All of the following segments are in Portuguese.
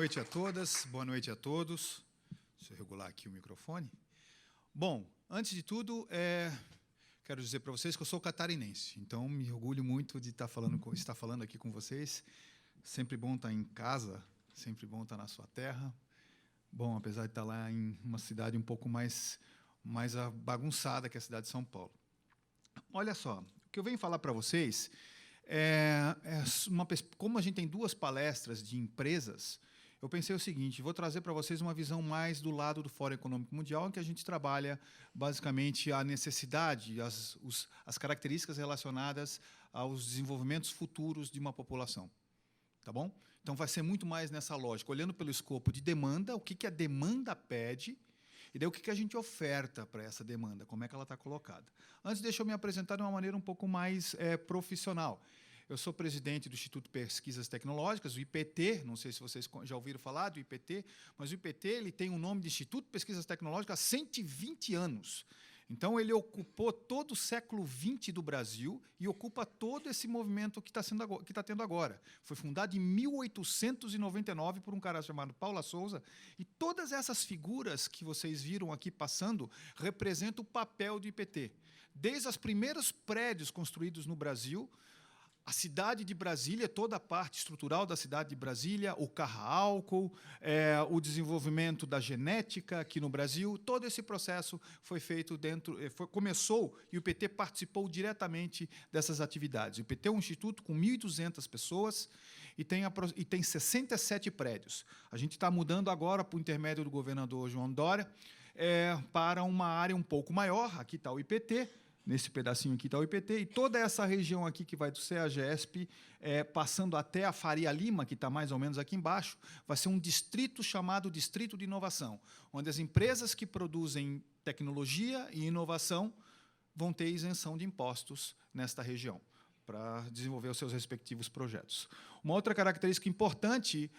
noite a todas, boa noite a todos. Deixa eu regular aqui o microfone. Bom, antes de tudo, quero dizer para vocês que eu sou catarinense, então me orgulho muito de estar falando aqui com vocês. Sempre bom estar em casa, sempre bom estar na sua terra. Bom, apesar de estar lá em uma cidade um pouco mais bagunçada que a cidade de São Paulo. Olha só, o que eu venho falar para vocês como a gente tem duas palestras de empresas, eu pensei o seguinte: vou trazer para vocês uma visão mais do lado do Fórum Econômico Mundial, em que a gente trabalha basicamente a necessidade, as características relacionadas aos desenvolvimentos futuros de uma população. Tá bom? Então, vai ser muito mais nessa lógica, olhando pelo escopo de demanda, o que a demanda pede, e daí o que a gente oferta para essa demanda, como é que ela está colocada. Antes, deixa eu me apresentar de uma maneira um pouco mais profissional. Eu sou presidente do Instituto de Pesquisas Tecnológicas, o IPT, não sei se vocês já ouviram falar do IPT, mas o IPT ele tem o nome de Instituto de Pesquisas Tecnológicas há 120 anos. Então, ele ocupou todo o século XX do Brasil e ocupa todo esse movimento que está tendo agora. Foi fundado em 1899 por um cara chamado Paula Souza, e todas essas figuras que vocês viram aqui passando representam o papel do IPT. Desde os primeiros prédios construídos no Brasil, a cidade de Brasília, toda a parte estrutural da cidade de Brasília, o carro a álcool, o desenvolvimento da genética aqui no Brasil, todo esse processo foi feito começou e o IPT participou diretamente dessas atividades. O IPT é um instituto com 1.200 pessoas e tem 67 prédios. A gente está mudando agora, por intermédio do governador João Dória, para uma área um pouco maior. Aqui está o IPT. Nesse pedacinho aqui está o IPT, e toda essa região aqui que vai do CEAGESP, passando até a Faria Lima, que está mais ou menos aqui embaixo, vai ser um distrito chamado Distrito de Inovação, onde as empresas que produzem tecnologia e inovação vão ter isenção de impostos nesta região, para desenvolver os seus respectivos projetos. Uma outra característica importante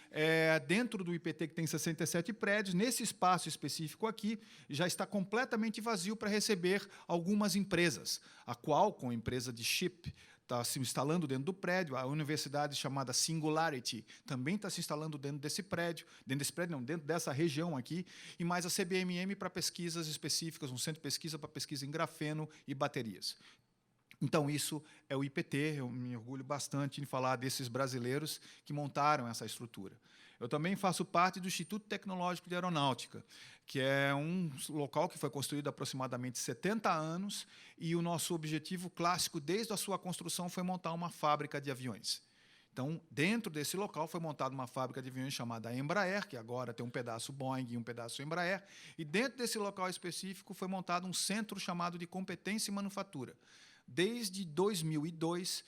dentro do IPT, que tem 67 prédios, nesse espaço específico aqui, já está completamente vazio para receber algumas empresas, a Qualcomm, empresa de chip, está se instalando dentro do prédio, a universidade chamada Singularity também está se instalando dentro dentro dessa região aqui, e mais a CBMM para pesquisas específicas, um centro de pesquisa para pesquisa em grafeno e baterias. Então, isso é o IPT, eu me orgulho bastante em falar desses brasileiros que montaram essa estrutura. Eu também faço parte do Instituto Tecnológico de Aeronáutica, que é um local que foi construído há aproximadamente 70 anos, e o nosso objetivo clássico, desde a sua construção, foi montar uma fábrica de aviões. Então, dentro desse local, foi montada uma fábrica de aviões chamada Embraer, que agora tem um pedaço Boeing e um pedaço Embraer, e dentro desse local específico foi montado um centro chamado de competência e manufatura. Desde 2003,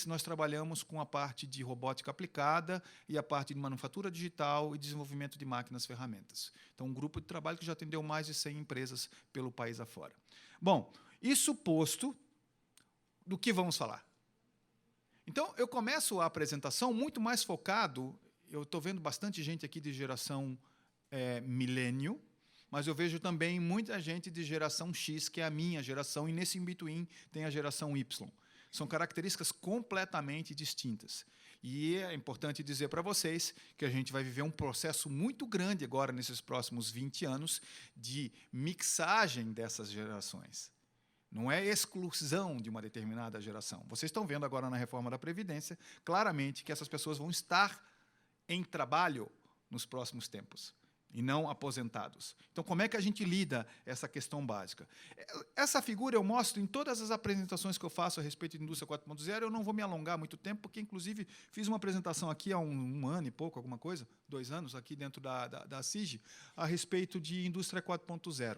nós trabalhamos com a parte de robótica aplicada e a parte de manufatura digital e desenvolvimento de máquinas e ferramentas. Então, um grupo de trabalho que já atendeu mais de 100 empresas pelo país afora. Bom, isso posto, do que vamos falar? Então, eu começo a apresentação muito mais focado, eu estou vendo bastante gente aqui de geração milênio, mas eu vejo também muita gente de geração X, que é a minha geração, e nesse in-between tem a geração Y. São características completamente distintas. E é importante dizer para vocês que a gente vai viver um processo muito grande agora, nesses próximos 20 anos, de mixagem dessas gerações. Não é exclusão de uma determinada geração. Vocês estão vendo agora na reforma da Previdência, claramente, que essas pessoas vão estar em trabalho nos próximos tempos, e não aposentados. Então, como é que a gente lida essa questão básica? Essa figura eu mostro em todas as apresentações que eu faço a respeito de Indústria 4.0. Eu não vou me alongar muito tempo, porque, inclusive, fiz uma apresentação aqui há um ano e pouco, alguma coisa, 2 anos, aqui dentro da CIG, a respeito de Indústria 4.0.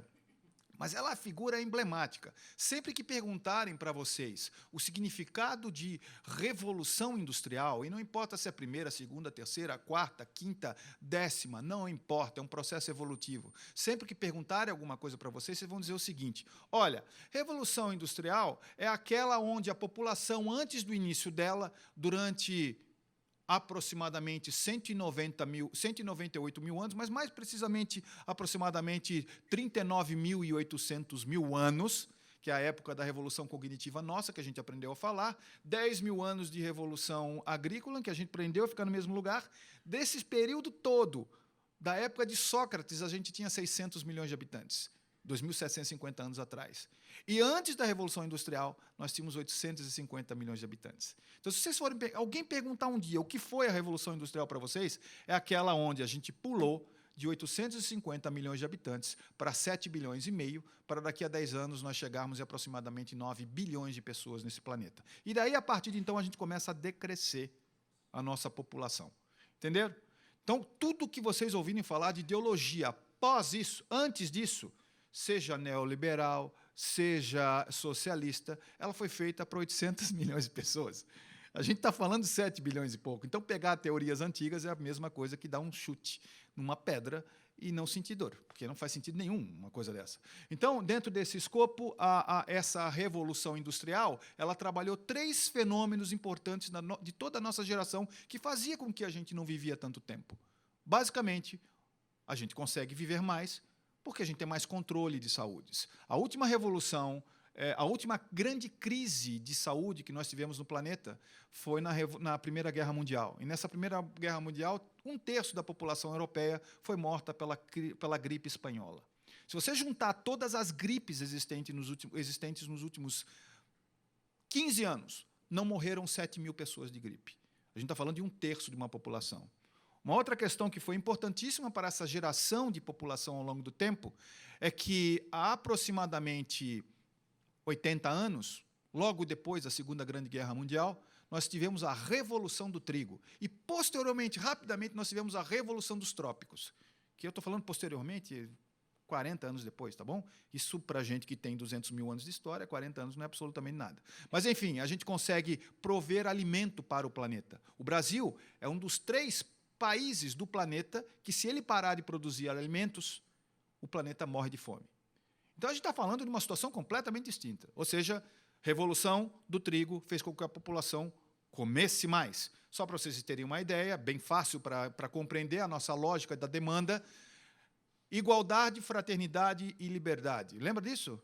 Mas ela é figura emblemática. Sempre que perguntarem para vocês o significado de revolução industrial, e não importa se é a primeira, a segunda, a terceira, a quarta, a quinta, 10ª, não importa, é um processo evolutivo. Sempre que perguntarem alguma coisa para vocês, vocês vão dizer o seguinte: olha, revolução industrial é aquela onde a população, antes do início dela, durante aproximadamente 198 mil anos, mas mais precisamente aproximadamente 39.800 mil anos, que é a época da revolução cognitiva nossa, que a gente aprendeu a falar, 10 mil anos de revolução agrícola, que a gente aprendeu a ficar no mesmo lugar. Desse período todo, da época de Sócrates, a gente tinha 600 milhões de habitantes, 2.750 anos atrás. E antes da Revolução Industrial, nós tínhamos 850 milhões de habitantes. Então, se vocês forem alguém perguntar um dia o que foi a Revolução Industrial para vocês, é aquela onde a gente pulou de 850 milhões de habitantes para 7 bilhões e meio, para daqui a 10 anos nós chegarmos em aproximadamente 9 bilhões de pessoas nesse planeta. E daí, a partir de então, a gente começa a decrescer a nossa população. Entenderam? Então, tudo que vocês ouvirem falar de ideologia após isso, antes disso, seja neoliberal, seja socialista, ela foi feita para 800 milhões de pessoas. A gente está falando de 7 bilhões e pouco. Então, pegar teorias antigas é a mesma coisa que dar um chute numa pedra e não sentir dor, porque não faz sentido nenhum uma coisa dessa. Então, dentro desse escopo, essa revolução industrial, ela trabalhou 3 fenômenos importantes de toda a nossa geração que fazia com que a gente não vivia tanto tempo. Basicamente, a gente consegue viver mais porque a gente tem mais controle de saúdes. A última revolução, a última grande crise de saúde que nós tivemos no planeta foi na Primeira Guerra Mundial. E nessa Primeira Guerra Mundial, 1/3 da população europeia foi morta pela gripe espanhola. Se você juntar todas as gripes existentes nos últimos 15 anos, não morreram 7 mil pessoas de gripe. A gente está falando de 1/3 de uma população. Uma outra questão que foi importantíssima para essa geração de população ao longo do tempo é que, há aproximadamente 80 anos, logo depois da Segunda Grande Guerra Mundial, nós tivemos a Revolução do Trigo. E, posteriormente, rapidamente, nós tivemos a Revolução dos Trópicos. Que eu estou falando posteriormente, 40 anos depois, tá bom? Isso, para a gente que tem 200 mil anos de história, 40 anos não é absolutamente nada. Mas, enfim, a gente consegue prover alimento para o planeta. O Brasil é um dos 3 países do planeta que, se ele parar de produzir alimentos, o planeta morre de fome. Então, a gente está falando de uma situação completamente distinta. Ou seja, revolução do trigo fez com que a população comesse mais. Só para vocês terem uma ideia, bem fácil para compreender a nossa lógica da demanda, igualdade, fraternidade e liberdade. Lembra disso?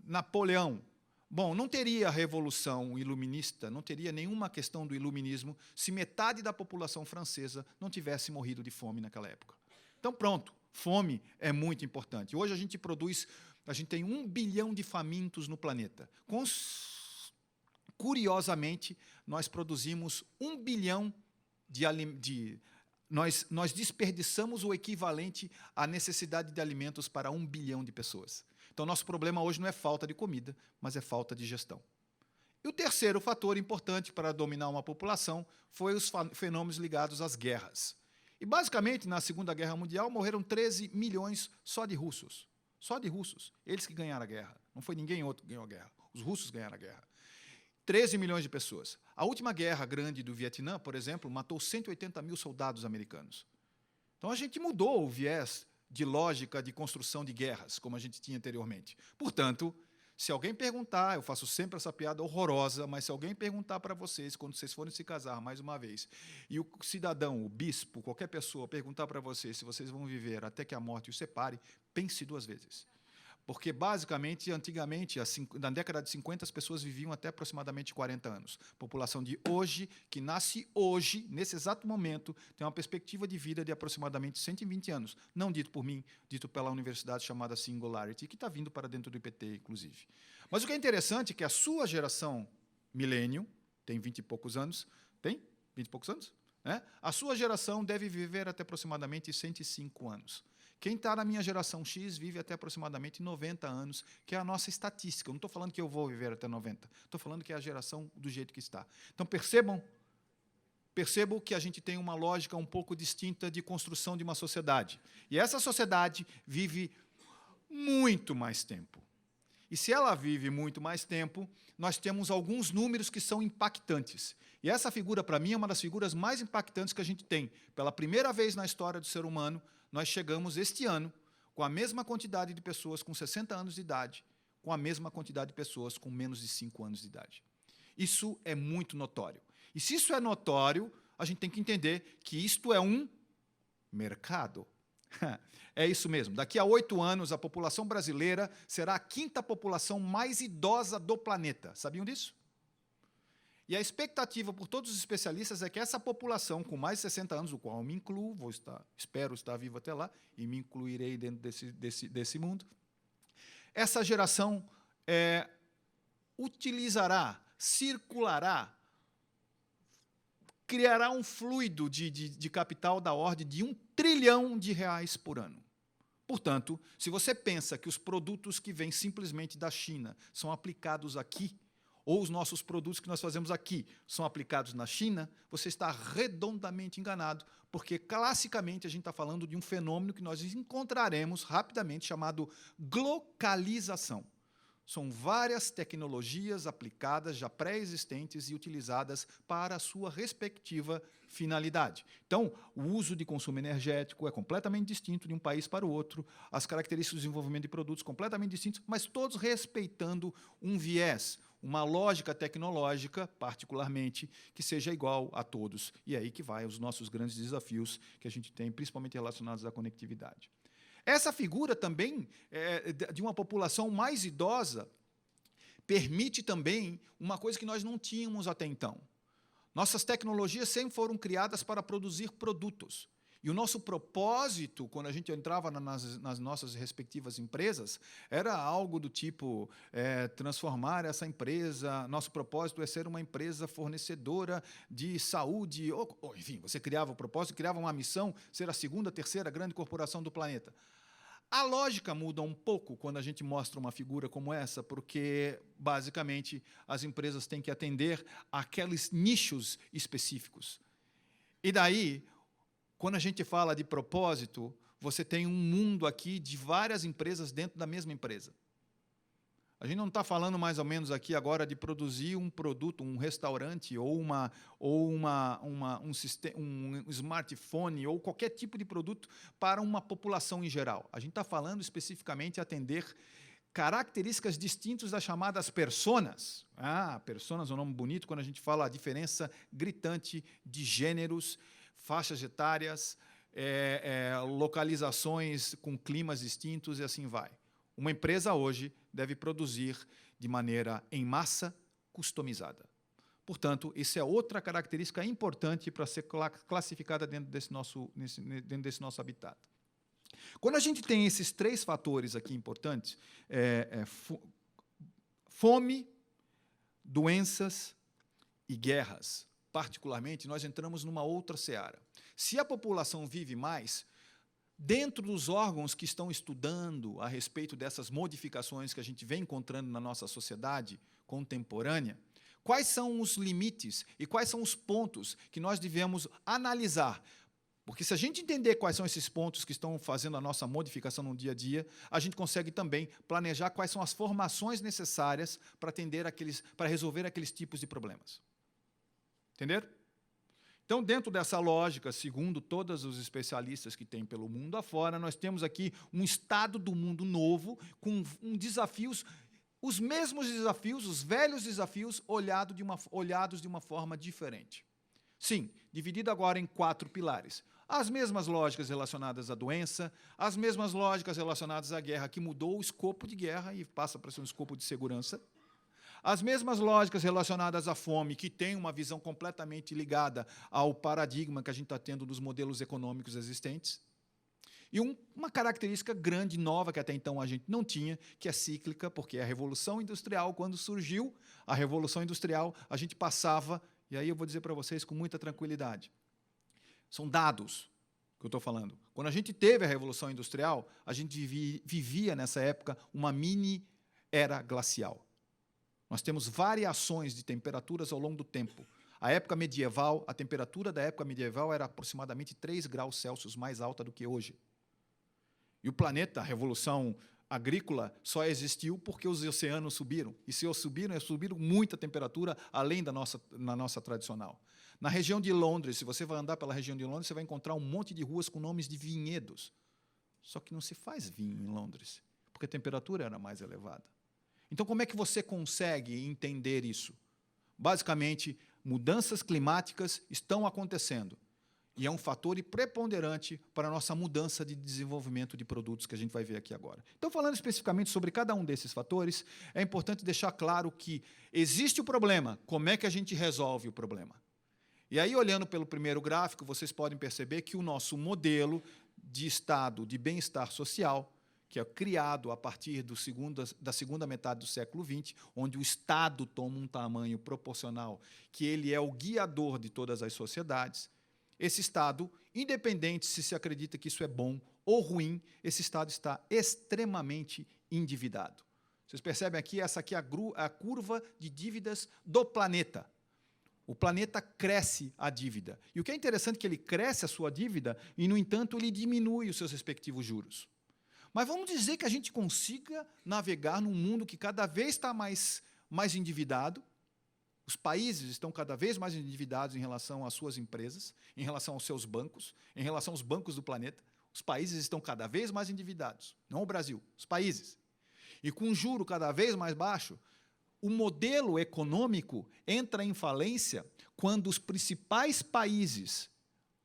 Napoleão. Bom, não teria revolução iluminista, não teria nenhuma questão do iluminismo se metade da população francesa não tivesse morrido de fome naquela época. Então, pronto, fome é muito importante. Hoje a gente tem 1 bilhão de famintos no planeta. Curiosamente, nós produzimos 1 bilhão nós desperdiçamos o equivalente à necessidade de alimentos para 1 bilhão de pessoas. Então, nosso problema hoje não é falta de comida, mas é falta de gestão. E o terceiro fator importante para dominar uma população foi os fenômenos ligados às guerras. E, basicamente, na Segunda Guerra Mundial, morreram 13 milhões só de russos. Só de russos. Eles que ganharam a guerra. Não foi ninguém outro que ganhou a guerra. Os russos ganharam a guerra. 13 milhões de pessoas. A última guerra grande do Vietnã, por exemplo, matou 180 mil soldados americanos. Então, a gente mudou o viés de lógica de construção de guerras, como a gente tinha anteriormente. Portanto, se alguém perguntar, eu faço sempre essa piada horrorosa, mas se alguém perguntar para vocês, quando vocês forem se casar, mais uma vez, e o cidadão, o bispo, qualquer pessoa, perguntar para vocês se vocês vão viver até que a morte os separe, pense 2 vezes. Porque, basicamente, antigamente, na década de 50, as pessoas viviam até aproximadamente 40 anos. A população de hoje, que nasce hoje, nesse exato momento, tem uma perspectiva de vida de aproximadamente 120 anos. Não dito por mim, dito pela universidade chamada Singularity, que está vindo para dentro do IPT, inclusive. Mas o que é interessante é que a sua geração millennium, tem 20 e poucos anos, tem 20 e poucos anos? Né? A sua geração deve viver até aproximadamente 105 anos. Quem está na minha geração X vive até aproximadamente 90 anos, que é a nossa estatística. Eu não estou falando que eu vou viver até 90, estou falando que é a geração do jeito que está. Então, percebam que a gente tem uma lógica um pouco distinta de construção de uma sociedade. E essa sociedade vive muito mais tempo. E se ela vive muito mais tempo, nós temos alguns números que são impactantes. E essa figura, para mim, é uma das figuras mais impactantes que a gente tem. Pela primeira vez na história do ser humano, nós chegamos este ano com a mesma quantidade de pessoas com 60 anos de idade, com a mesma quantidade de pessoas com menos de 5 anos de idade. Isso é muito notório. E se isso é notório, a gente tem que entender que isto é um mercado. É isso mesmo. Daqui a 8 anos, a população brasileira será a 5ª população mais idosa do planeta. Sabiam disso? E a expectativa por todos os especialistas é que essa população com mais de 60 anos, o qual eu me incluo, espero estar vivo até lá, e me incluirei dentro desse mundo, essa geração utilizará, circulará, criará um fluido de capital da ordem de R$ 1 trilhão por ano. Portanto, se você pensa que os produtos que vêm simplesmente da China são aplicados aqui, ou os nossos produtos que nós fazemos aqui são aplicados na China, você está redondamente enganado, porque, classicamente, a gente está falando de um fenômeno que nós encontraremos rapidamente, chamado glocalização. São várias tecnologias aplicadas, já pré-existentes e utilizadas para a sua respectiva finalidade. Então, o uso de consumo energético é completamente distinto de um país para o outro, as características do desenvolvimento de produtos completamente distintos, mas todos respeitando um viés, uma lógica tecnológica, particularmente, que seja igual a todos. E é aí que vai os nossos grandes desafios que a gente tem, principalmente relacionados à conectividade. Essa figura também de uma população mais idosa permite também uma coisa que nós não tínhamos até então. Nossas tecnologias sempre foram criadas para produzir produtos. E o nosso propósito, quando a gente entrava nas nossas respectivas empresas, era algo do tipo transformar essa empresa, nosso propósito é ser uma empresa fornecedora de saúde, ou enfim, você criava o propósito, criava uma missão, ser a 2ª, 3ª grande corporação do planeta. A lógica muda um pouco quando a gente mostra uma figura como essa, porque, basicamente, as empresas têm que atender àqueles nichos específicos. E daí, quando a gente fala de propósito, você tem um mundo aqui de várias empresas dentro da mesma empresa. A gente não está falando mais ou menos aqui agora de produzir um produto, um restaurante ou um smartphone ou qualquer tipo de produto para uma população em geral. A gente está falando especificamente de atender características distintas das chamadas personas. Personas é um nome bonito quando a gente fala a diferença gritante de gêneros, faixas etárias, localizações com climas distintos e assim vai. Uma empresa hoje deve produzir de maneira em massa, customizada. Portanto, isso é outra característica importante para ser classificada dentro desse nosso habitat. Quando a gente tem esses 3 fatores aqui importantes, fome, doenças e guerras, particularmente, nós entramos numa outra seara. Se a população vive mais, dentro dos órgãos que estão estudando a respeito dessas modificações que a gente vem encontrando na nossa sociedade contemporânea, quais são os limites e quais são os pontos que nós devemos analisar? Porque se a gente entender quais são esses pontos que estão fazendo a nossa modificação no dia a dia, a gente consegue também planejar quais são as formações necessárias para resolver aqueles tipos de problemas. Entenderam? Então, dentro dessa lógica, segundo todos os especialistas que tem pelo mundo afora, nós temos aqui um estado do mundo novo, com desafios, os mesmos desafios, os velhos desafios, olhados de uma forma diferente. Sim, dividido agora em 4 pilares. As mesmas lógicas relacionadas à doença, as mesmas lógicas relacionadas à guerra, que mudou o escopo de guerra e passa para ser um escopo de segurança. As mesmas lógicas relacionadas à fome, que tem uma visão completamente ligada ao paradigma que a gente está tendo dos modelos econômicos existentes. E uma característica grande, nova, que até então a gente não tinha, que é cíclica, porque a Revolução Industrial, quando surgiu, a Revolução Industrial, a gente passava, e aí eu vou dizer para vocês com muita tranquilidade, são dados que eu estou falando. Quando a gente teve a Revolução Industrial, a gente vivia, nessa época, uma mini-era glacial. Nós temos variações de temperaturas ao longo do tempo. A época medieval, a temperatura da época medieval era aproximadamente 3 graus Celsius mais alta do que hoje. E o planeta, a revolução agrícola, só existiu porque os oceanos subiram. E se subiram muita temperatura além da nossa tradicional. Na região de Londres, se você vai andar pela região de Londres, você vai encontrar um monte de ruas com nomes de vinhedos. Só que não se faz vinho em Londres, porque a temperatura era mais elevada. Então, como é que você consegue entender isso? Basicamente, mudanças climáticas estão acontecendo. E é um fator preponderante para a nossa mudança de desenvolvimento de produtos que a gente vai ver aqui agora. Então, falando especificamente sobre cada um desses fatores, é importante deixar claro que existe o problema, como é que a gente resolve o problema? E aí, olhando pelo primeiro gráfico, vocês podem perceber que o nosso modelo de estado de bem-estar social, que é criado a partir da segunda metade do século XX, onde o Estado toma um tamanho proporcional, que ele é o guiador de todas as sociedades. Esse Estado, independente se acredita que isso é bom ou ruim, esse Estado está extremamente endividado. Vocês percebem aqui, essa aqui é a curva de dívidas do planeta. O planeta cresce a dívida. E o que é interessante é que ele cresce a sua dívida e, no entanto, ele diminui os seus respectivos juros. Mas vamos dizer que a gente consiga navegar num mundo que cada vez está mais endividado. Os países estão cada vez mais endividados em relação às suas empresas, em relação aos seus bancos, em relação aos bancos do planeta. Os países estão cada vez mais endividados, não o Brasil, os países. E com o juro cada vez mais baixo, o modelo econômico entra em falência quando os principais países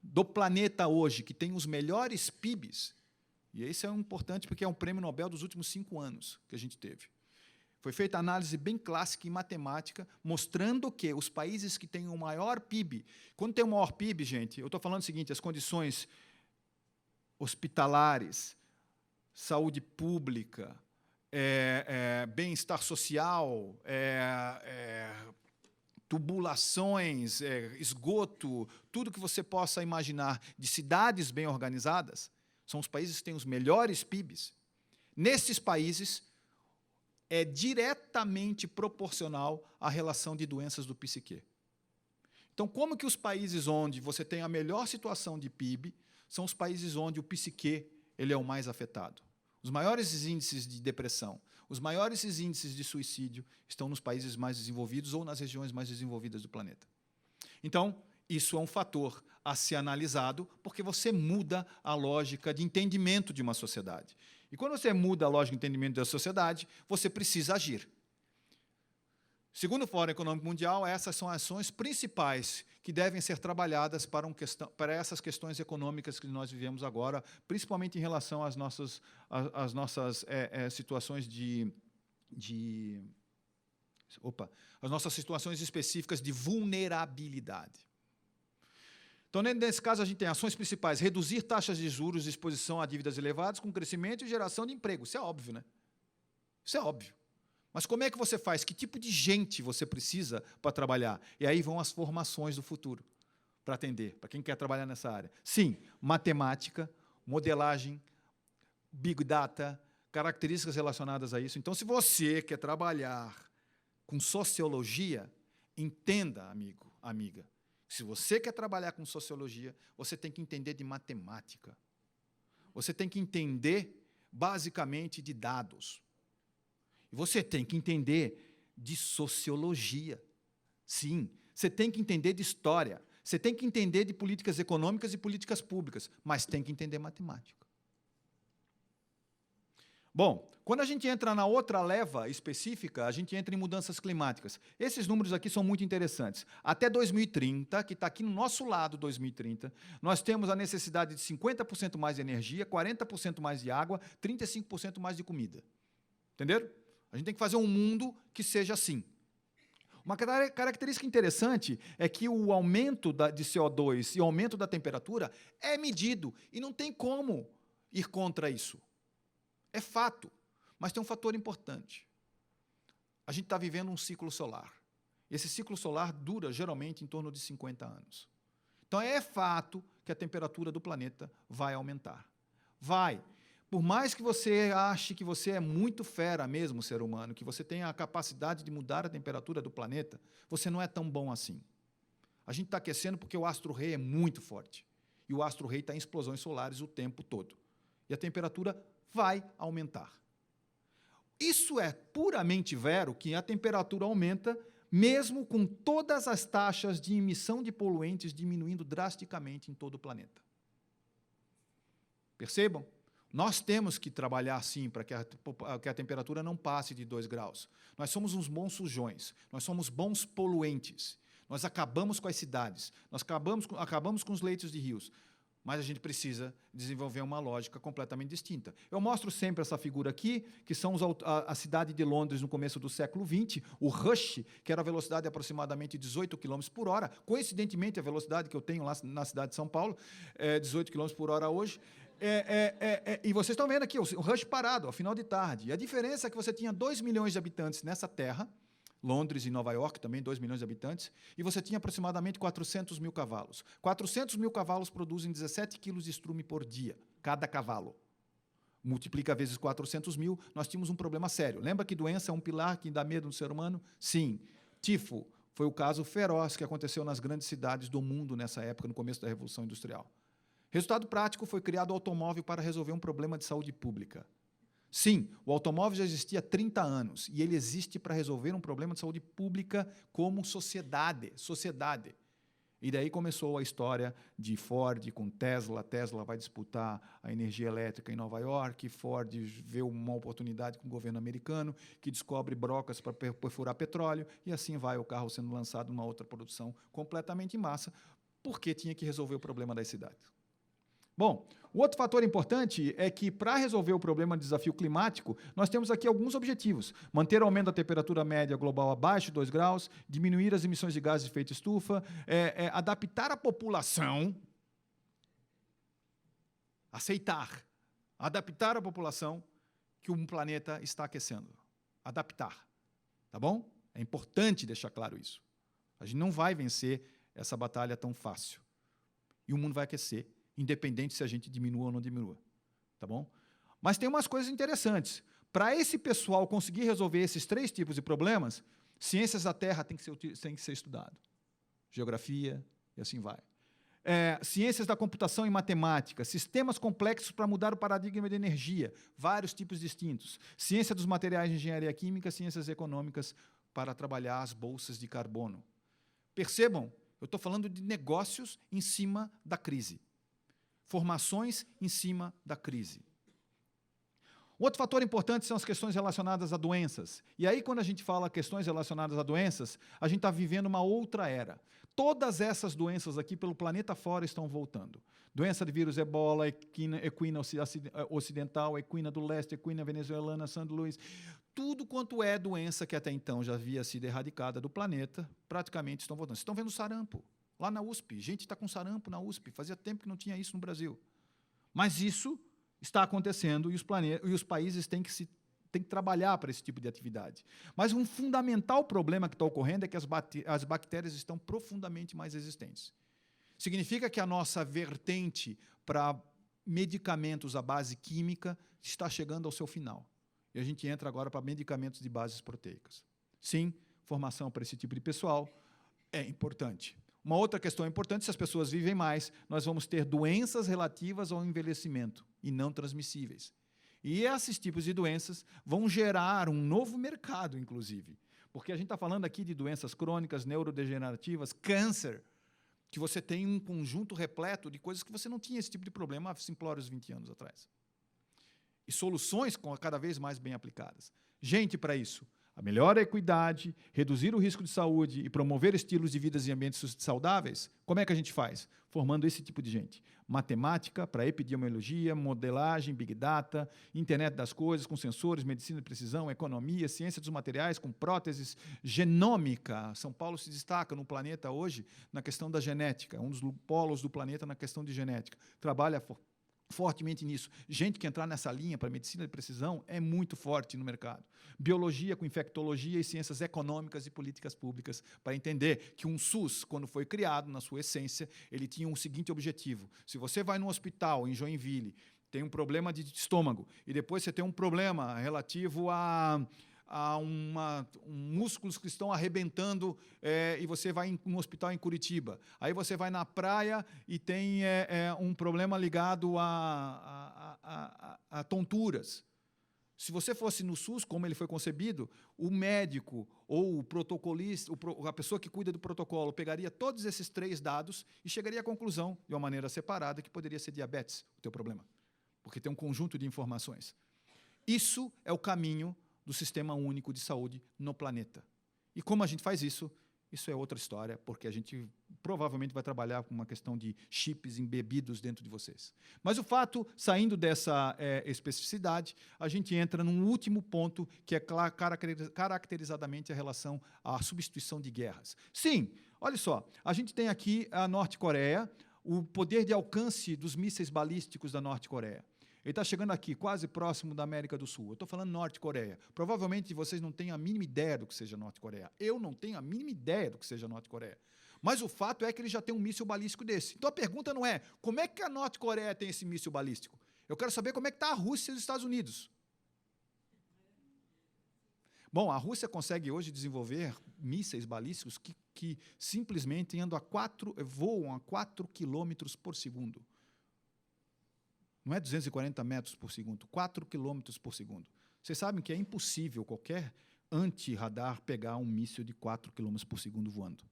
do planeta hoje, que têm os melhores PIBs, e isso é importante porque é um prêmio Nobel dos últimos 5 anos que a gente teve. Foi feita análise bem clássica em matemática, mostrando que os países que têm o maior PIB, quando tem o maior PIB, gente, eu estou falando o seguinte, as condições hospitalares, saúde pública, bem-estar social, tubulações, esgoto, tudo que você possa imaginar de cidades bem organizadas, são os países que têm os melhores PIBs. Nesses países, é diretamente proporcional à relação de doenças do psique. Então, como que os países onde você tem a melhor situação de PIB são os países onde o psique ele é o mais afetado? Os maiores índices de depressão, os maiores índices de suicídio estão nos países mais desenvolvidos ou nas regiões mais desenvolvidas do planeta. Então, isso é um fator a ser analisado, porque você muda a lógica de entendimento de uma sociedade. E quando você muda a lógica de entendimento da sociedade, você precisa agir. Segundo o Fórum Econômico Mundial, essas são as ações principais que devem ser trabalhadas para essas questões econômicas que nós vivemos agora, principalmente em relação às nossas situações as nossas situações específicas de vulnerabilidade. Então, nesse caso, a gente tem ações principais: reduzir taxas de juros e exposição a dívidas elevadas com crescimento e geração de emprego. Isso é óbvio, né? Isso é óbvio. Mas como é que você faz? Que tipo de gente você precisa para trabalhar? E aí vão as formações do futuro para atender, para quem quer trabalhar nessa área. Sim, matemática, modelagem, big data, características relacionadas a isso. Então, se você quer trabalhar com sociologia, entenda, amigo, amiga, se você quer trabalhar com sociologia, você tem que entender de matemática. Você tem que entender, basicamente, de dados. E você tem que entender de sociologia. Sim, você tem que entender de história. Você tem que entender de políticas econômicas e políticas públicas, mas tem que entender matemática. Bom, quando a gente entra na outra leva específica, a gente entra em mudanças climáticas. Esses números aqui são muito interessantes. Até 2030, que está aqui no nosso lado, 2030, nós temos a necessidade de 50% mais de energia, 40% mais de água, 35% mais de comida. Entenderam? A gente tem que fazer um mundo que seja assim. Uma característica interessante é que o aumento de CO2 e o aumento da temperatura é medido, e não tem como ir contra isso. É fato, mas tem um fator importante. A gente está vivendo um ciclo solar. Esse ciclo solar dura, geralmente, em torno de 50 anos. Então, é fato que a temperatura do planeta vai aumentar. Vai. Por mais que você ache que você é muito fera mesmo, ser humano, que você tenha a capacidade de mudar a temperatura do planeta, você não é tão bom assim. A gente está aquecendo porque o astro-rei é muito forte. E o astro-rei está em explosões solares o tempo todo. E a temperatura vai aumentar. Isso é puramente vero que a temperatura aumenta mesmo com todas as taxas de emissão de poluentes diminuindo drasticamente em todo o planeta. Percebam? Nós temos que trabalhar, sim, para que a temperatura não passe de 2 graus. Nós somos uns bons sujões, nós somos bons poluentes. Nós acabamos com as cidades, nós acabamos com os leitos de rios, mas a gente precisa desenvolver uma lógica completamente distinta. Eu mostro sempre essa figura aqui, que são a cidade de Londres no começo do século XX, o Rush, que era a velocidade de aproximadamente 18 km por hora, coincidentemente a velocidade que eu tenho lá na cidade de São Paulo, 18 km por hora hoje. E vocês estão vendo aqui o Rush parado, ao final de tarde. E a diferença é que você tinha 2 milhões de habitantes nessa terra, Londres e Nova York, também 2 milhões de habitantes, e você tinha aproximadamente 400 mil cavalos. 400 mil cavalos produzem 17 quilos de estrume por dia, cada cavalo. Multiplica vezes 400 mil, nós tínhamos um problema sério. Lembra que doença é um pilar que dá medo no ser humano? Sim. Tifo foi o caso feroz que aconteceu nas grandes cidades do mundo nessa época, no começo da Revolução Industrial. Resultado prático, foi criado o automóvel para resolver um problema de saúde pública. Sim, o automóvel já existia há 30 anos e ele existe para resolver um problema de saúde pública como sociedade. E daí começou a história de Ford com Tesla. Tesla vai disputar a energia elétrica em Nova York. Ford vê uma oportunidade com o governo americano, que descobre brocas para perfurar petróleo, e assim vai o carro sendo lançado numa outra produção completamente em massa, porque tinha que resolver o problema das cidades. Bom, o outro fator importante é que, para resolver o problema do desafio climático, nós temos aqui alguns objetivos. Manter o aumento da temperatura média global abaixo de 2 graus, diminuir as emissões de gases de efeito estufa, adaptar a população, adaptar a população que um planeta está aquecendo. Adaptar, tá bom? É importante deixar claro isso. A gente não vai vencer essa batalha tão fácil. E o mundo vai aquecer, independente se a gente diminua ou não diminua, tá bom? Mas tem umas coisas interessantes. Para esse pessoal conseguir resolver esses 3 tipos de problemas, ciências da Terra tem que ser estudado. Geografia, e assim vai. Ciências da computação e matemática, sistemas complexos para mudar o paradigma de energia, vários tipos distintos. Ciência dos materiais de engenharia química, ciências econômicas para trabalhar as bolsas de carbono. Percebam, eu estou falando de negócios em cima da crise. Formações em cima da crise. Outro fator importante são as questões relacionadas a doenças. E aí, quando a gente fala questões relacionadas a doenças, a gente está vivendo uma outra era. Todas essas doenças aqui pelo planeta fora estão voltando. Doença de vírus ebola, equina ocidental, equina do leste, equina venezuelana, San Luís. Tudo quanto é doença que até então já havia sido erradicada do planeta, praticamente estão voltando. Vocês estão vendo sarampo. Lá na USP, gente está com sarampo na USP, fazia tempo que não tinha isso no Brasil. Mas isso está acontecendo e os países têm que trabalhar para esse tipo de atividade. Mas um fundamental problema que está ocorrendo é que as bactérias estão profundamente mais resistentes. Significa que a nossa vertente para medicamentos à base química está chegando ao seu final. E a gente entra agora para medicamentos de bases proteicas. Sim, formação para esse tipo de pessoal é importante. Uma outra questão importante, se as pessoas vivem mais, nós vamos ter doenças relativas ao envelhecimento e não transmissíveis. E esses tipos de doenças vão gerar um novo mercado, inclusive. Porque a gente está falando aqui de doenças crônicas, neurodegenerativas, câncer, que você tem um conjunto repleto de coisas que você não tinha esse tipo de problema há simplórios 20 anos atrás. E soluções cada vez mais bem aplicadas. Gente para isso. A melhor equidade, reduzir o risco de saúde e promover estilos de vida e ambientes saudáveis, como é que a gente faz? Formando esse tipo de gente. Matemática para epidemiologia, modelagem, big data, internet das coisas com sensores, medicina de precisão, economia, ciência dos materiais com próteses, genômica. São Paulo se destaca no planeta hoje na questão da genética, é um dos polos do planeta na questão de genética. Trabalha fortemente nisso. Gente que entrar nessa linha para medicina de precisão é muito forte no mercado. Biologia com infectologia e ciências econômicas e políticas públicas para entender que um SUS, quando foi criado, na sua essência, ele tinha um seguinte objetivo. Se você vai num hospital em Joinville, tem um problema de estômago, e depois você tem um problema relativo a músculos que estão arrebentando e você vai no hospital em Curitiba. Aí você vai na praia e tem um problema ligado a tonturas. Se você fosse no SUS, como ele foi concebido, o médico ou o protocolista, a pessoa que cuida do protocolo, pegaria todos esses 3 dados e chegaria à conclusão, de uma maneira separada, que poderia ser diabetes, o teu problema, porque tem um conjunto de informações. Isso é o caminho do Sistema Único de Saúde no planeta. E como a gente faz isso? Isso é outra história, porque a gente provavelmente vai trabalhar com uma questão de chips embebidos dentro de vocês. Mas o fato, saindo dessa especificidade, a gente entra num último ponto, que é caracterizadamente a relação à substituição de guerras. Sim, olha só, a gente tem aqui a Norte-Coreia, o poder de alcance dos mísseis balísticos da Norte-Coreia. Ele está chegando aqui, quase próximo da América do Sul. Eu estou falando Norte-Coreia. Provavelmente vocês não têm a mínima ideia do que seja Norte-Coreia. Eu não tenho a mínima ideia do que seja Norte-Coreia. Mas o fato é que ele já tem um míssil balístico desse. Então a pergunta não é como é que a Norte-Coreia tem esse míssil balístico. Eu quero saber como é que está a Rússia e os Estados Unidos. Bom, a Rússia consegue hoje desenvolver mísseis balísticos que simplesmente voam a 4 quilômetros por segundo. Não é 240 metros por segundo, 4 quilômetros por segundo. Vocês sabem que é impossível qualquer anti-radar pegar um míssil de 4 quilômetros por segundo voando.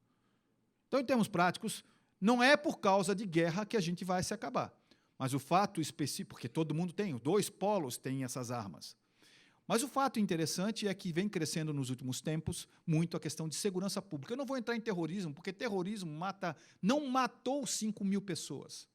Então, em termos práticos, não é por causa de guerra que a gente vai se acabar. Mas o fato específico, porque todo mundo tem, os dois polos têm essas armas. Mas o fato interessante é que vem crescendo nos últimos tempos muito a questão de segurança pública. Eu não vou entrar em terrorismo, porque terrorismo não matou 5 mil pessoas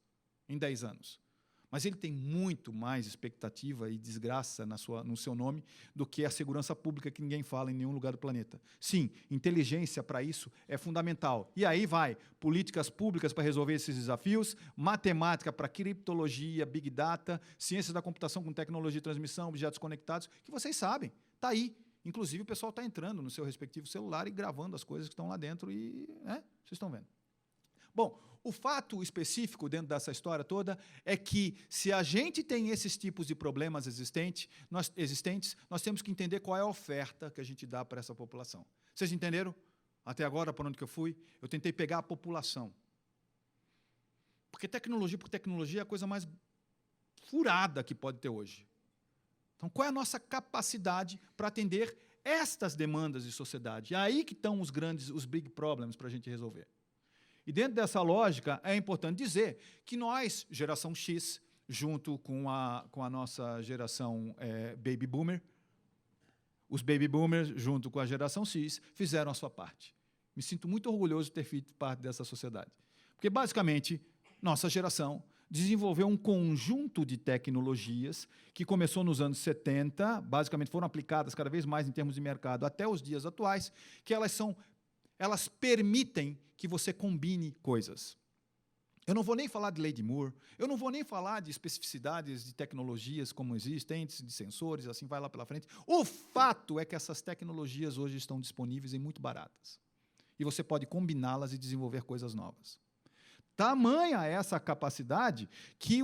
em 10 anos. Mas ele tem muito mais expectativa e desgraça no seu nome do que a segurança pública, que ninguém fala em nenhum lugar do planeta. Sim, inteligência para isso é fundamental. E aí vai políticas públicas para resolver esses desafios, matemática para criptologia, big data, ciências da computação com tecnologia de transmissão, objetos conectados, que vocês sabem, está aí. Inclusive, o pessoal está entrando no seu respectivo celular e gravando as coisas que estão lá dentro e vocês estão vendo. Bom, o fato específico dentro dessa história toda é que, se a gente tem esses tipos de problemas existentes, nós temos que entender qual é a oferta que a gente dá para essa população. Vocês entenderam? Até agora, por onde que eu fui? Eu tentei pegar a população. Porque tecnologia é a coisa mais furada que pode ter hoje. Então, qual é a nossa capacidade para atender estas demandas de sociedade? É aí que estão os big problems para a gente resolver. E dentro dessa lógica, é importante dizer que nós, geração X, junto com a nossa geração Baby Boomer, os Baby Boomers, junto com a geração X, fizeram a sua parte. Me sinto muito orgulhoso de ter feito parte dessa sociedade. Porque, basicamente, nossa geração desenvolveu um conjunto de tecnologias que começou nos anos 70, basicamente foram aplicadas cada vez mais em termos de mercado até os dias atuais, que elas permitem que você combine coisas. Eu não vou nem falar de lei de Moore, eu não vou nem falar de especificidades de tecnologias como existem, de sensores, assim vai lá pela frente. O fato é que essas tecnologias hoje estão disponíveis e muito baratas. E você pode combiná-las e desenvolver coisas novas. Tamanha essa capacidade que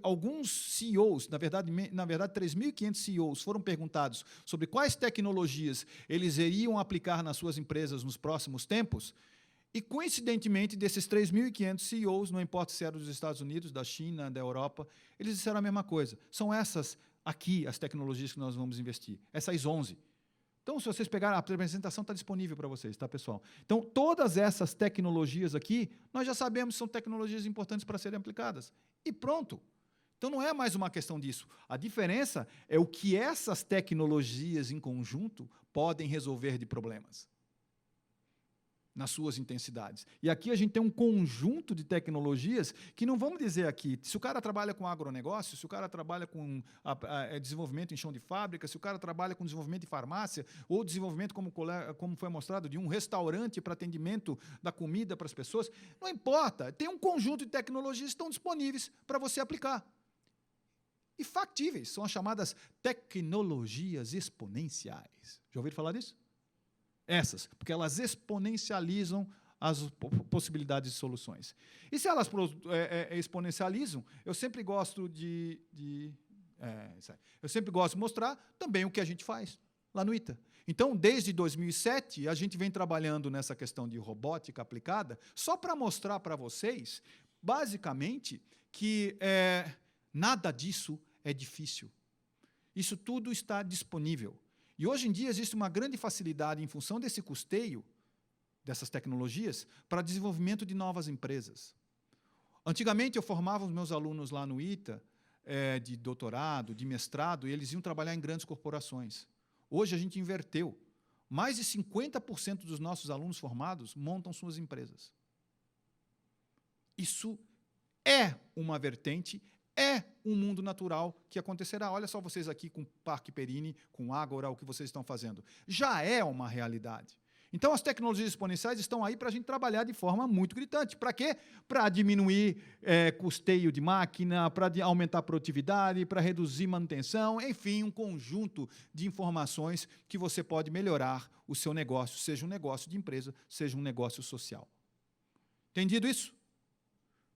alguns CEOs, na verdade 3.500 CEOs, foram perguntados sobre quais tecnologias eles iriam aplicar nas suas empresas nos próximos tempos, e, coincidentemente, desses 3.500 CEOs, não importa se eram dos Estados Unidos, da China, da Europa, eles disseram a mesma coisa. São essas aqui as tecnologias que nós vamos investir, essas 11. Então, se vocês pegarem, a apresentação está disponível para vocês, tá, pessoal? Então, todas essas tecnologias aqui, nós já sabemos que são tecnologias importantes para serem aplicadas. E pronto. Então, não é mais uma questão disso. A diferença é o que essas tecnologias em conjunto podem resolver de problemas nas suas intensidades. E aqui a gente tem um conjunto de tecnologias que não vamos dizer aqui, se o cara trabalha com agronegócio, se o cara trabalha com desenvolvimento em chão de fábrica, se o cara trabalha com desenvolvimento de farmácia, ou desenvolvimento, como foi mostrado, de um restaurante para atendimento da comida para as pessoas, não importa, tem um conjunto de tecnologias que estão disponíveis para você aplicar. E factíveis, são as chamadas tecnologias exponenciais. Já ouviram falar disso? Essas, porque elas exponencializam as possibilidades de soluções. E se elas exponencializam, eu sempre gosto de mostrar também o que a gente faz lá no ITA. Então, desde 2007, a gente vem trabalhando nessa questão de robótica aplicada, só para mostrar para vocês, basicamente, que nada disso é difícil. Isso tudo está disponível. E hoje em dia existe uma grande facilidade, em função desse custeio, dessas tecnologias, para desenvolvimento de novas empresas. Antigamente, eu formava os meus alunos lá no ITA, de doutorado, de mestrado, e eles iam trabalhar em grandes corporações. Hoje, a gente inverteu. mais de 50% dos nossos alunos formados montam suas empresas. Isso é uma vertente, é um mundo natural que acontecerá. Olha só vocês aqui com o Parque Perini, com Ágora, o que vocês estão fazendo. Já é uma realidade. Então, as tecnologias exponenciais estão aí para a gente trabalhar de forma muito gritante. Para quê? Para diminuir custeio de máquina, para aumentar a produtividade, para reduzir manutenção, enfim, um conjunto de informações que você pode melhorar o seu negócio, seja um negócio de empresa, seja um negócio social. Entendido isso?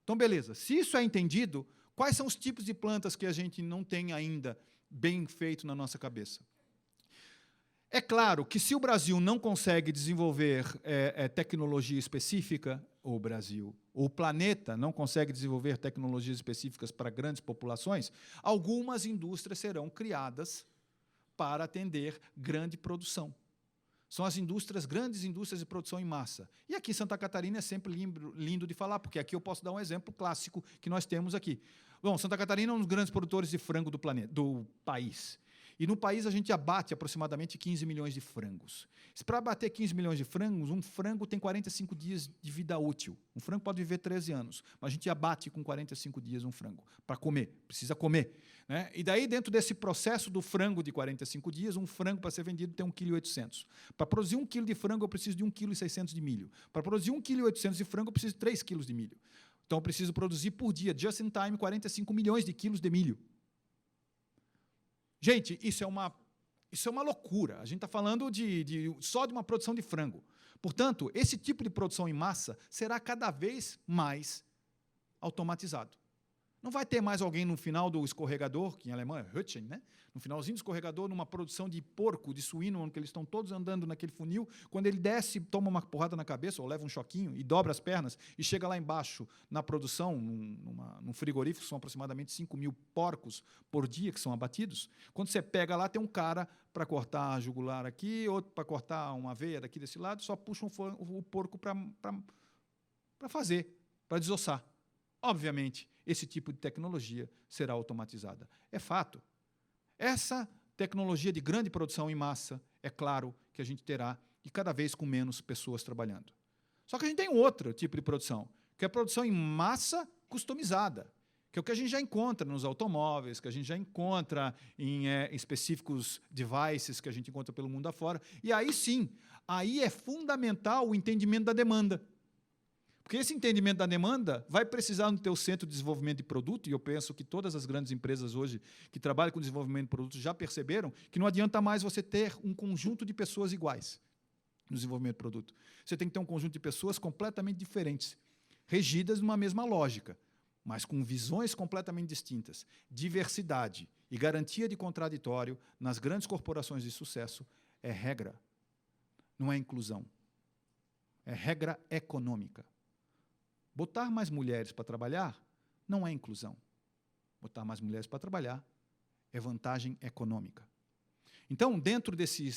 Então, beleza. Se isso é entendido, quais são os tipos de plantas que a gente não tem ainda bem feito na nossa cabeça? É claro que se o Brasil não consegue desenvolver tecnologia específica, ou o planeta não consegue desenvolver tecnologias específicas para grandes populações, algumas indústrias serão criadas para atender grande produção. São as grandes indústrias de produção em massa. E aqui Santa Catarina é sempre lindo de falar, porque aqui eu posso dar um exemplo clássico que nós temos aqui. Bom, Santa Catarina é um dos grandes produtores de frango do país. E no país a gente abate aproximadamente 15 milhões de frangos. Para abater 15 milhões de frangos, um frango tem 45 dias de vida útil. Um frango pode viver 13 anos, mas a gente abate com 45 dias um frango para comer, precisa comer. Né? E daí, dentro desse processo do frango de 45 dias, um frango para ser vendido tem 1,8 kg. Para produzir 1 kg de frango, eu preciso de 1,6 kg de milho. Para produzir 1,8 kg de frango, eu preciso de 3 kg de milho. Então, eu preciso produzir por dia, just in time, 45 milhões de quilos de milho. Gente, isso é uma loucura. A gente está falando só de uma produção de frango. Portanto, esse tipo de produção em massa será cada vez mais automatizado. Não vai ter mais alguém no final do escorregador, que em alemão é Hütchen, né? No finalzinho do escorregador, numa produção de porco, de suíno, onde eles estão todos andando naquele funil, quando ele desce, toma uma porrada na cabeça, ou leva um choquinho, e dobra as pernas, e chega lá embaixo, na produção, num frigorífico, são aproximadamente 5 mil porcos por dia que são abatidos. Quando você pega lá, tem um cara para cortar a jugular aqui, outro para cortar uma veia daqui desse lado, só puxa o porco para fazer, para desossar. Obviamente, esse tipo de tecnologia será automatizada. É fato. Essa tecnologia de grande produção em massa, é claro que a gente terá, e cada vez com menos pessoas trabalhando. Só que a gente tem outro tipo de produção, que é a produção em massa customizada, que é o que a gente já encontra nos automóveis, que a gente já encontra em específicos devices que a gente encontra pelo mundo afora. E aí sim, aí é fundamental o entendimento da demanda. Porque esse entendimento da demanda vai precisar no teu centro de desenvolvimento de produto, e eu penso que todas as grandes empresas hoje que trabalham com desenvolvimento de produtos já perceberam que não adianta mais você ter um conjunto de pessoas iguais no desenvolvimento de produto. Você tem que ter um conjunto de pessoas completamente diferentes, regidas numa mesma lógica, mas com visões completamente distintas. Diversidade e garantia de contraditório nas grandes corporações de sucesso é regra, não é inclusão. É regra econômica. Botar mais mulheres para trabalhar não é inclusão. Botar mais mulheres para trabalhar é vantagem econômica. Então, dentro desse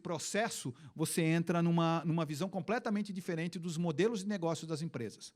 processo, você entra numa visão completamente diferente dos modelos de negócio das empresas.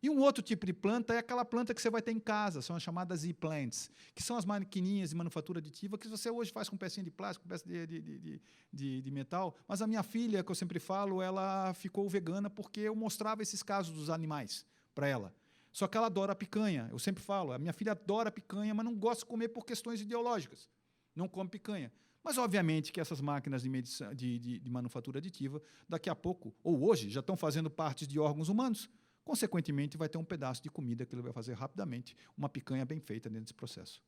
E um outro tipo de planta é aquela planta que você vai ter em casa, são as chamadas e-plants, que são as maquininhas de manufatura aditiva que você hoje faz com pecinha de plástico, peça de metal. Mas a minha filha, que eu sempre falo, ela ficou vegana porque eu mostrava esses casos dos animais para ela. Só que ela adora picanha. Eu sempre falo, a minha filha adora picanha, mas não gosta de comer por questões ideológicas. Não come picanha. Mas, obviamente, que essas máquinas de manufatura aditiva, daqui a pouco, ou hoje, já estão fazendo partes de órgãos humanos. Consequentemente, vai ter um pedaço de comida que ele vai fazer rapidamente, uma picanha bem feita dentro desse processo.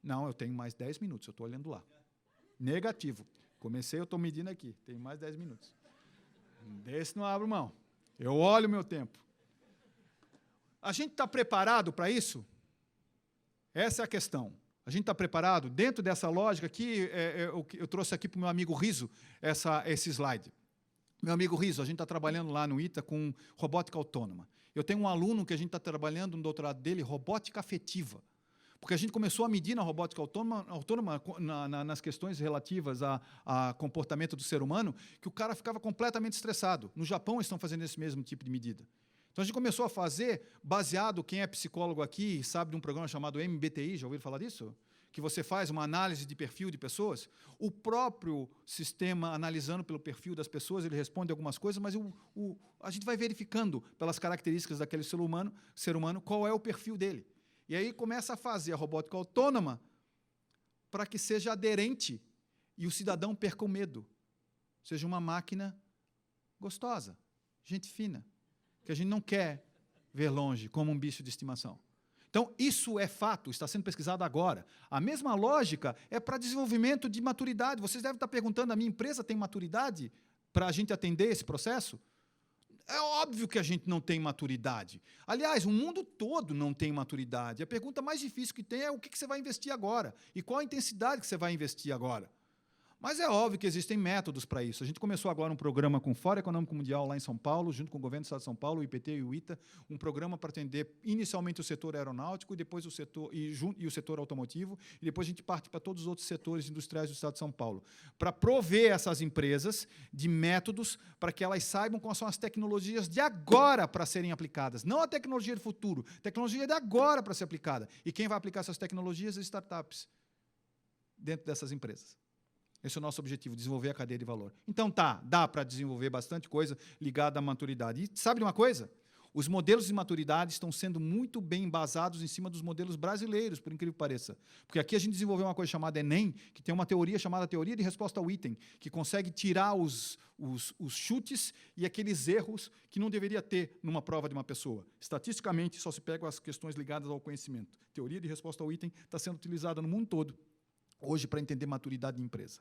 Não, eu tenho mais 10 minutos, eu estou olhando lá. Negativo. Comecei, eu estou medindo aqui, tenho mais 10 minutos. Desse não abro mão. Eu olho o meu tempo. A gente está preparado para isso? Essa é a questão. A gente está preparado? Dentro dessa lógica aqui, eu trouxe aqui para o meu amigo Riso esse slide. Meu amigo Riso, a gente está trabalhando lá no ITA com robótica autônoma. Eu tenho um aluno que a gente está trabalhando no doutorado dele, robótica afetiva. Porque a gente começou a medir na robótica autônoma nas questões relativas a comportamento do ser humano, que o cara ficava completamente estressado. No Japão, eles estão fazendo esse mesmo tipo de medida. Então, a gente começou a fazer, baseado, quem é psicólogo aqui sabe de um programa chamado MBTI, já ouviram falar disso? que você faz uma análise de perfil de pessoas, o próprio sistema, analisando pelo perfil das pessoas, ele responde algumas coisas, mas a gente vai verificando pelas características daquele ser humano qual é o perfil dele. E aí começa a fazer a robótica autônoma para que seja aderente e o cidadão perca o medo. Seja uma máquina gostosa, gente fina, que a gente não quer ver longe como um bicho de estimação. Então, isso é fato, está sendo pesquisado agora. A mesma lógica é para desenvolvimento de maturidade. Vocês devem estar perguntando, a minha empresa tem maturidade para a gente atender esse processo? É óbvio que a gente não tem maturidade. Aliás, o mundo todo não tem maturidade. A pergunta mais difícil que tem é o que você vai investir agora e qual a intensidade que você vai investir agora. Mas é óbvio que existem métodos para isso. A gente começou agora um programa com o Fórum Econômico Mundial lá em São Paulo, junto com o Governo do Estado de São Paulo, o IPT e o ITA, um programa para atender inicialmente o setor aeronáutico, depois o setor e o setor automotivo, e depois a gente parte para todos os outros setores industriais do Estado de São Paulo, para prover essas empresas de métodos para que elas saibam quais são as tecnologias de agora para serem aplicadas, não a tecnologia do futuro, tecnologia de agora para ser aplicada. E quem vai aplicar essas tecnologias? As startups dentro dessas empresas. Esse é o nosso objetivo, desenvolver a cadeia de valor. Então, dá para desenvolver bastante coisa ligada à maturidade. E sabe de uma coisa? Os modelos de maturidade estão sendo muito bem embasados em cima dos modelos brasileiros, por incrível que pareça. Porque aqui a gente desenvolveu uma coisa chamada Enem, que tem uma teoria chamada teoria de resposta ao item, que consegue tirar os chutes e aqueles erros que não deveria ter numa prova de uma pessoa. Estatisticamente, só se pegam as questões ligadas ao conhecimento. Teoria de resposta ao item está sendo utilizada no mundo todo hoje para entender maturidade de empresa.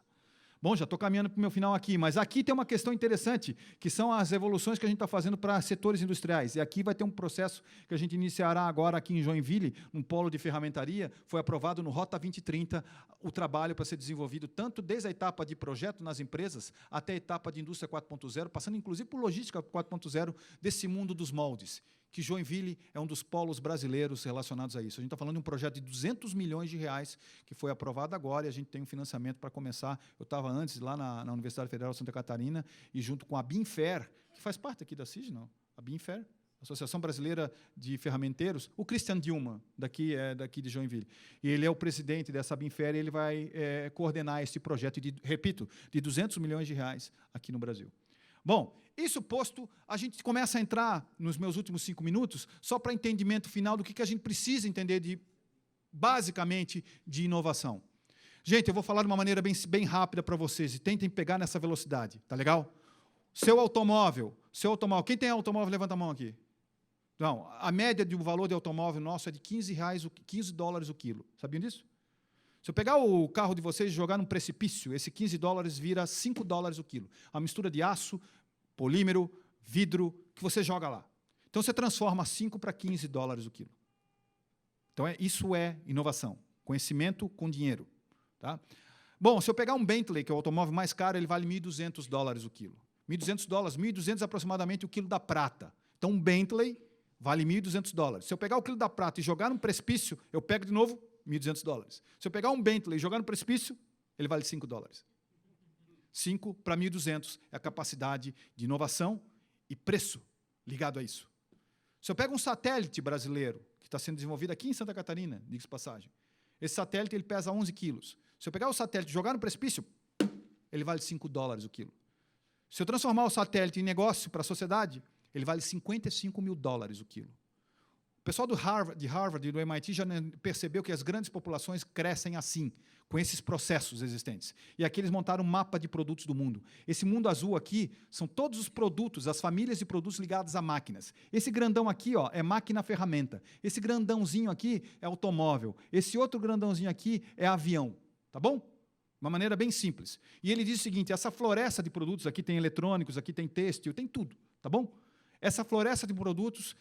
Bom, já estou caminhando para o meu final aqui, mas aqui tem uma questão interessante, que são as evoluções que a gente está fazendo para setores industriais. E aqui vai ter um processo que a gente iniciará agora aqui em Joinville, num polo de ferramentaria. Foi aprovado no Rota 2030 o trabalho para ser desenvolvido tanto desde a etapa de projeto nas empresas até a etapa de indústria 4.0, passando inclusive por logística 4.0 desse mundo dos moldes, que Joinville é um dos polos brasileiros relacionados a isso. A gente está falando de um projeto de 200 milhões de reais que foi aprovado agora e a gente tem um financiamento para começar. Eu estava antes lá na Universidade Federal de Santa Catarina e junto com a Binfer, que faz parte aqui da CIG, não? A Binfer, Associação Brasileira de Ferramenteiros, o Christian Dilma, daqui de Joinville. E ele é o presidente dessa Binfer e ele vai coordenar esse projeto, repito, de 200 milhões de reais aqui no Brasil. Bom, isso posto, a gente começa a entrar, nos meus últimos 5 minutos, só para entendimento final do que a gente precisa entender, basicamente, de inovação. Gente, eu vou falar de uma maneira bem rápida para vocês, e tentem pegar nessa velocidade, tá legal? Seu automóvel, quem tem automóvel, levanta a mão aqui. Não, a média do valor de automóvel nosso é de $15 o quilo. Sabiam disso? Se eu pegar o carro de vocês e jogar num precipício, esse $15 vira $5 o quilo. A mistura de aço, polímero, vidro, que você joga lá. Então, você transforma 5 para $15 o quilo. Então, isso é inovação. Conhecimento com dinheiro. Tá? Bom, se eu pegar um Bentley, que é o automóvel mais caro, ele vale $1.200 o quilo. $1.200, $1.200 aproximadamente o quilo da prata. Então, um Bentley vale $1.200. Se eu pegar o quilo da prata e jogar num precipício, eu pego de novo $1.200. Se eu pegar um Bentley e jogar no precipício, ele vale $5. 5 para 1.200 é a capacidade de inovação e preço ligado a isso. Se eu pego um satélite brasileiro, que está sendo desenvolvido aqui em Santa Catarina, diga-se passagem, esse satélite ele pesa 11 quilos. Se eu pegar o satélite e jogar no precipício, ele vale $5 o quilo. Se eu transformar o satélite em negócio para a sociedade, ele vale $55 mil o quilo. O pessoal de Harvard e do MIT já percebeu que as grandes populações crescem assim, com esses processos existentes. E aqui eles montaram um mapa de produtos do mundo. Esse mundo azul aqui são todos os produtos, as famílias de produtos ligados a máquinas. Esse grandão aqui é máquina-ferramenta. Esse grandãozinho aqui é automóvel. Esse outro grandãozinho aqui é avião. Tá bom? Uma maneira bem simples. E ele diz o seguinte, essa floresta de produtos, aqui tem eletrônicos, aqui tem têxtil, tem tudo. Tá bom? Essa floresta de produtos,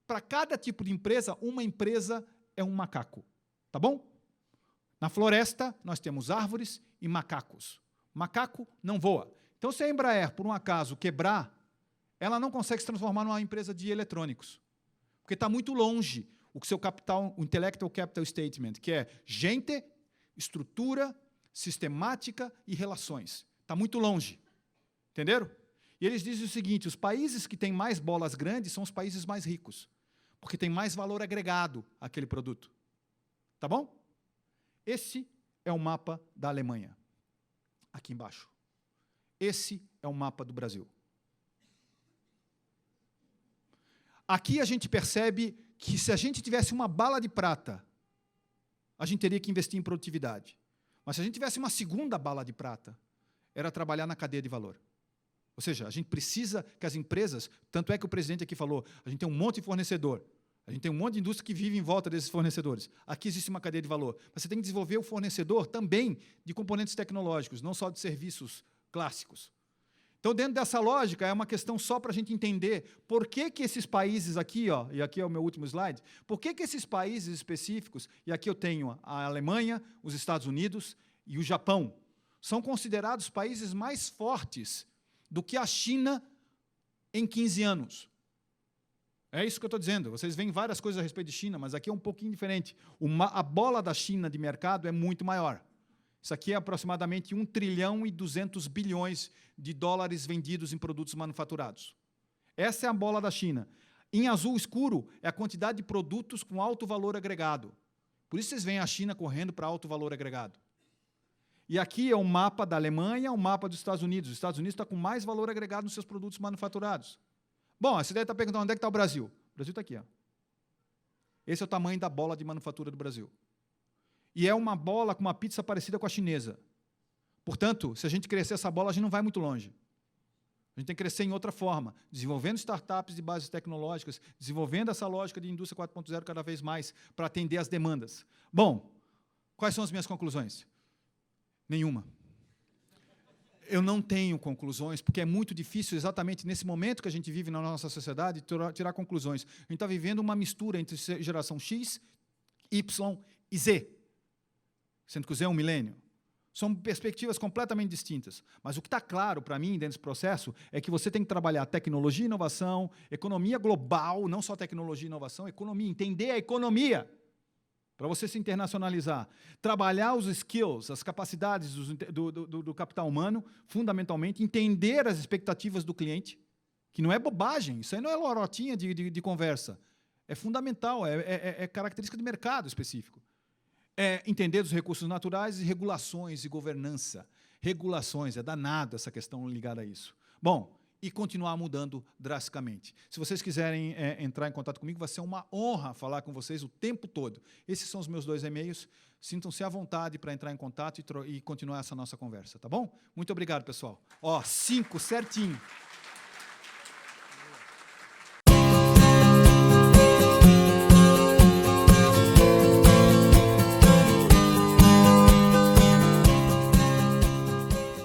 para cada tipo de empresa, uma empresa é um macaco. Tá bom? Na floresta, nós temos árvores e macacos. Macaco não voa. Então, se a Embraer, por um acaso, quebrar, ela não consegue se transformar numa empresa de eletrônicos. Porque está muito longe o seu capital, o Intellectual Capital Statement, que é gente, estrutura, sistemática e relações. Está muito longe. Entenderam? E eles dizem o seguinte, os países que têm mais bolas grandes são os países mais ricos, porque tem mais valor agregado àquele produto. Tá bom? Esse é o mapa da Alemanha, aqui embaixo. Esse é o mapa do Brasil. Aqui a gente percebe que se a gente tivesse uma bala de prata, a gente teria que investir em produtividade. Mas se a gente tivesse uma segunda bala de prata, era trabalhar na cadeia de valor. Ou seja, a gente precisa que as empresas, tanto é que o presidente aqui falou, a gente tem um monte de fornecedor, a gente tem um monte de indústria que vive em volta desses fornecedores. Aqui existe uma cadeia de valor. Mas você tem que desenvolver o fornecedor também de componentes tecnológicos, não só de serviços clássicos. Então, dentro dessa lógica, é uma questão só para a gente entender por que esses países aqui, ó, e aqui é o meu último slide, por que esses países específicos, e aqui eu tenho a Alemanha, os Estados Unidos e o Japão, são considerados países mais fortes do que a China em 15 anos. É isso que eu estou dizendo. Vocês veem várias coisas a respeito de China, mas aqui é um pouquinho diferente. A bola da China de mercado é muito maior. Isso aqui é aproximadamente 1 trilhão e 200 bilhões de dólares vendidos em produtos manufaturados. Essa é a bola da China. Em azul escuro é a quantidade de produtos com alto valor agregado. Por isso vocês veem a China correndo para alto valor agregado. E aqui é o mapa da Alemanha, o mapa dos Estados Unidos. Os Estados Unidos está com mais valor agregado nos seus produtos manufaturados. Bom, você deve estar perguntando onde é que está o Brasil. O Brasil está aqui. Ó. Esse é o tamanho da bola de manufatura do Brasil. E é uma bola com uma pizza parecida com a chinesa. Portanto, se a gente crescer essa bola, a gente não vai muito longe. A gente tem que crescer em outra forma, desenvolvendo startups de bases tecnológicas, desenvolvendo essa lógica de indústria 4.0 cada vez mais para atender as demandas. Bom, quais são as minhas conclusões? Nenhuma. Eu não tenho conclusões, porque é muito difícil, exatamente nesse momento que a gente vive na nossa sociedade, tirar conclusões. A gente está vivendo uma mistura entre geração X, Y e Z, sendo que o Z é um milênio. São perspectivas completamente distintas. Mas o que está claro para mim, dentro desse processo, é que você tem que trabalhar tecnologia e inovação, economia global, não só tecnologia e inovação, economia, entender a economia, para você se internacionalizar. Trabalhar os skills, as capacidades do capital humano, fundamentalmente, entender as expectativas do cliente, que não é bobagem, isso aí não é lorotinha de conversa. É fundamental, é característica de mercado específico. É entender os recursos naturais e regulações e governança. Regulações, é danado essa questão ligada a isso. Bom, e continuar mudando drasticamente. Se vocês quiserem entrar em contato comigo, vai ser uma honra falar com vocês o tempo todo. Esses são os meus 2 e-mails. Sintam-se à vontade para entrar em contato e continuar essa nossa conversa, tá bom? Muito obrigado, pessoal. Ó, 5 certinho.